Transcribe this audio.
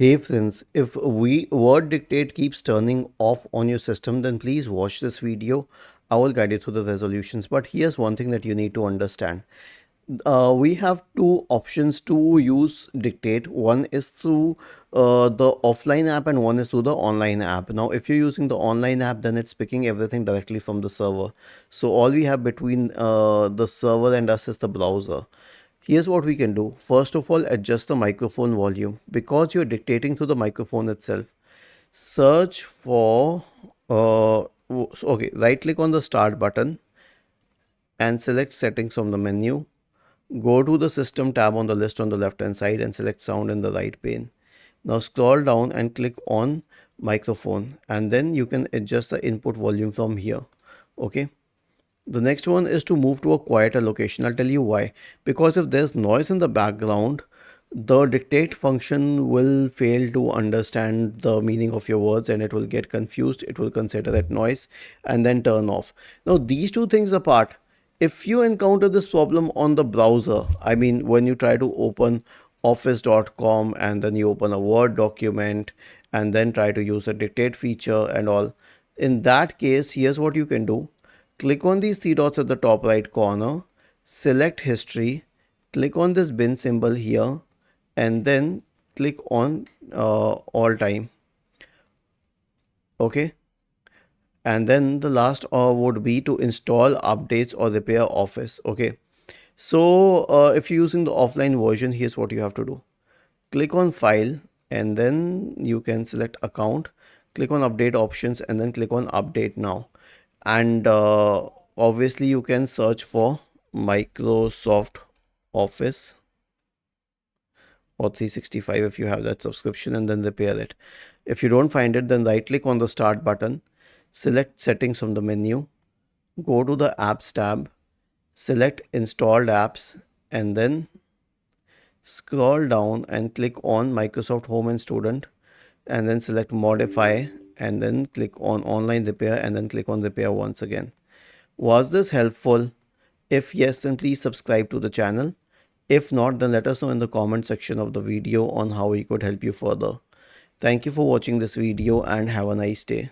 Hey friends, if word dictate keeps turning off on your system, then please watch this video. I will guide you through the resolutions. But here's one thing that you need to understand. We have two options to use dictate. One is through the offline app and one is through the online app. Now, if you're using the online app, then it's picking everything directly from the server. So all we have between the server and us is the browser. Here's what we can do. First of all, adjust the microphone volume because you're dictating to the microphone itself. Search for, okay, right click on the start button and select settings from the menu. Go to the system tab on the list on the left hand side and select sound in the right pane. Now scroll down and click on microphone and then you can adjust the input volume from here. Okay. The next one is to move to a quieter location. I'll tell you why. Because if there's noise in the background, the dictate function will fail to understand the meaning of your words and it will get confused. It will consider that noise and then turn off. Now, these two things apart, if you encounter this problem on the browser, I mean, when you try to open office.com and then you open a Word document and then try to use a dictate feature and all, in that case, here's what you can do. Click on these three dots at the top right corner, select history, click on this bin symbol here, and then click on all time. Okay. And then the last would be to install updates or repair Office. Okay. So if you're using the offline version, here's what you have to do. Click on file and then you can select account, click on update options and then click on update now. And obviously you can search for Microsoft Office or 365 if you have that subscription and then repair it. If you don't find it, then right click on the start button, select settings from the menu, go to the apps tab, select installed apps and then scroll down and click on Microsoft Home and Student and then select modify and then click on online repair and then click on repair once again. Was this helpful? If yes, then please subscribe to the channel. If not, then let us know in the comment section of the video on how we could help you further. Thank you for watching this video and have a nice day.